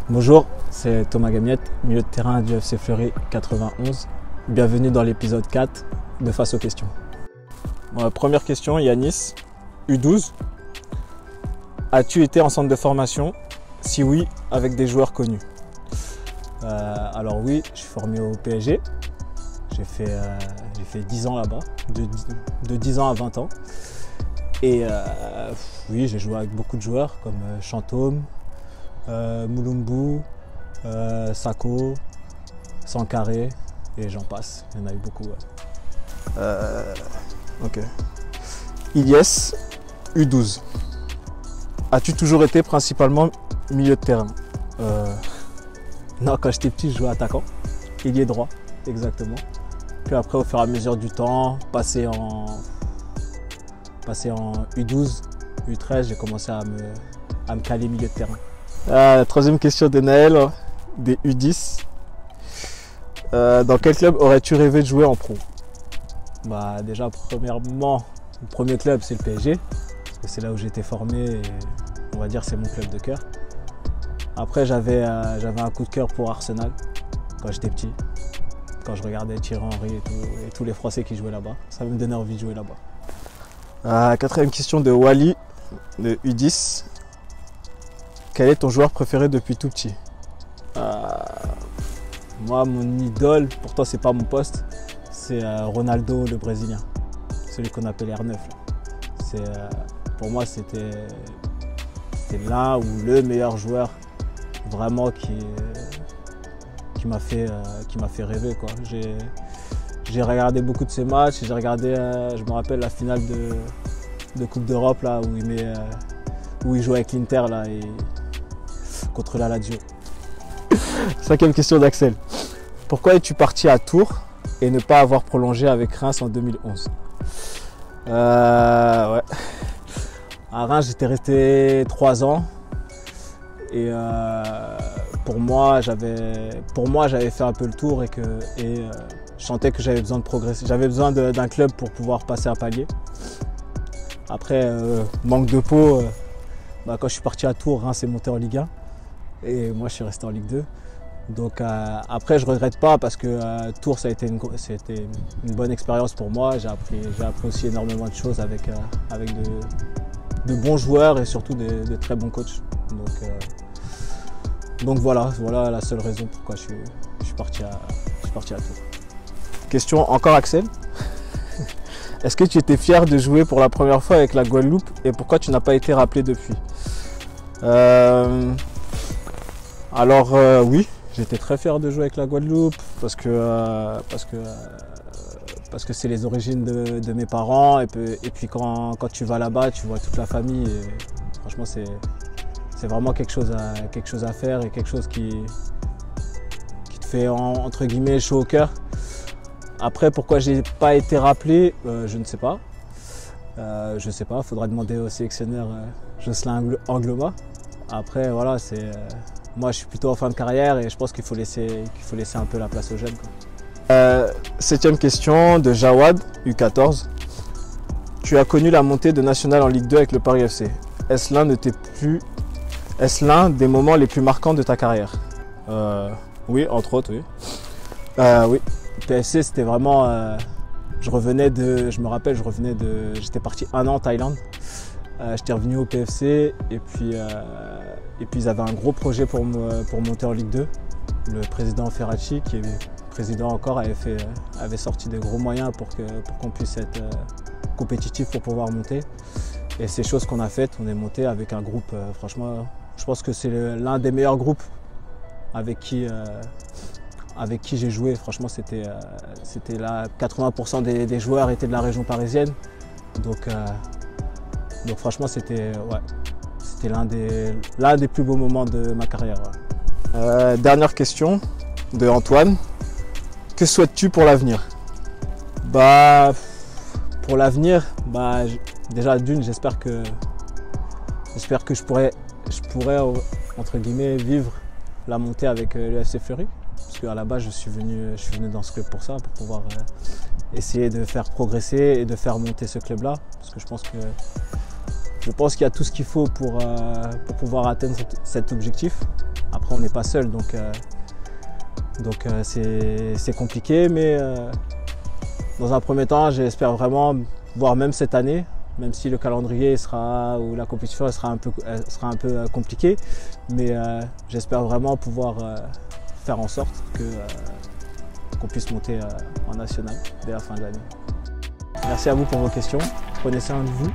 Bonjour, c'est Thomas Gamiette, milieu de terrain du FC Fleury 91. Bienvenue dans l'épisode 4 de Face aux questions. Première question, Yanis, U12. As-tu été en centre de formation? Si oui, avec des joueurs connus? Alors oui, je suis formé au PSG. J'ai fait 10 ans là-bas, de 10 ans à 20 ans. Et oui, j'ai joué avec beaucoup de joueurs comme Chantôme, Moulumbu, Sako, Sankaré et j'en passe. Il y en a eu beaucoup. Ouais. Ok. Ilyes, U12. As-tu toujours été principalement milieu de terrain? Non, quand j'étais petit, je jouais attaquant. Ailier droit, exactement. Puis après, au fur et à mesure du temps, passé en U12, U13, j'ai commencé à me caler milieu de terrain. Troisième question de Naël, des U10. Dans quel club aurais-tu rêvé de jouer en pro? Déjà, premièrement, le premier club, c'est le PSG. Parce que c'est là où j'ai été formé et on va dire c'est mon club de cœur. Après, j'avais un coup de cœur pour Arsenal quand j'étais petit. Quand je regardais Thierry Henry et tous les Français qui jouaient là-bas. Ça me donnait envie de jouer là-bas. Quatrième question de Wally, de U10. Quel est ton joueur préféré depuis tout petit? Moi, mon idole, pourtant c'est pas mon poste, c'est Ronaldo, le Brésilien. Celui qu'on appelle R9. Pour moi, c'était l'un ou le meilleur joueur vraiment qui m'a fait rêver, quoi. J'ai regardé beaucoup de ses matchs, j'ai regardé, je me rappelle la finale de Coupe d'Europe là où il jouait avec l'Inter là contre la Lazio. Cinquième question d'Axel. Pourquoi es-tu parti à Tours et ne pas avoir prolongé avec Reims en 2011? Ouais. À Reims, j'étais resté 3 ans et pour moi, j'avais fait un peu le tour et je sentais que j'avais besoin de progresser. J'avais besoin d'un club pour pouvoir passer un palier. Après, manque de peau, quand je suis parti à Tours, Reims est monté en Ligue 1 et moi je suis resté en Ligue 2. Donc après, je ne regrette pas parce que Tours, ça a été une bonne expérience pour moi. J'ai appris aussi énormément de choses avec de bons joueurs et surtout de très bons coachs. Donc voilà la seule raison pourquoi je suis parti à Tours. Question encore Axel. Est-ce que tu étais fier de jouer pour la première fois avec la Guadeloupe et pourquoi tu n'as pas été rappelé depuis? Alors oui, j'étais très fier de jouer avec la Guadeloupe parce que c'est les origines de mes parents et puis quand tu vas là-bas, tu vois toute la famille et franchement c'est vraiment quelque chose à faire et quelque chose qui te fait entre guillemets chaud au cœur. Après, pourquoi j'ai pas été rappelé, je ne sais pas. Il faudra demander au sélectionneur Jocelyn Angloma. Après, voilà, moi je suis plutôt en fin de carrière et je pense qu'il faut laisser un peu la place aux jeunes, quoi. Septième question de Jawad, U14. Tu as connu la montée de National en Ligue 2 avec le Paris FC. Est-ce l'un des moments les plus marquants de ta carrière? Oui, entre autres, oui. Oui. PFC, c'était vraiment. J'étais parti 1 an en Thaïlande. J'étais revenu au PFC et puis ils avaient un gros projet pour monter en Ligue 2. Le président Ferracci, qui est président encore, avait sorti des gros moyens pour qu'on puisse être compétitif pour pouvoir monter. Et c'est chose qu'on a faites. On est monté avec un groupe, franchement, je pense que c'est l'un des meilleurs groupes avec qui j'ai joué. Franchement, c'était là, 80% des joueurs étaient de la région parisienne. Donc franchement, c'était l'un des plus beaux moments de ma carrière. Ouais. Dernière question de Antoine. Que souhaites-tu pour l'avenir? Pour l'avenir, déjà d'une, j'espère que je pourrais entre guillemets vivre la montée avec le FC Fleury. Parce qu'à la base, je suis venu dans ce club pour ça, pour pouvoir essayer de faire progresser et de faire monter ce club-là. Parce que je pense qu'il y a tout ce qu'il faut pour pouvoir atteindre cet objectif. Après, on n'est pas seul, donc c'est compliqué, mais dans un premier temps, j'espère vraiment voir même cette année, même si le calendrier ou la compétition sera un peu compliquée, mais j'espère vraiment pouvoir faire en sorte qu'on puisse monter en national dès la fin de l'année. Merci à vous pour vos questions, prenez soin de vous.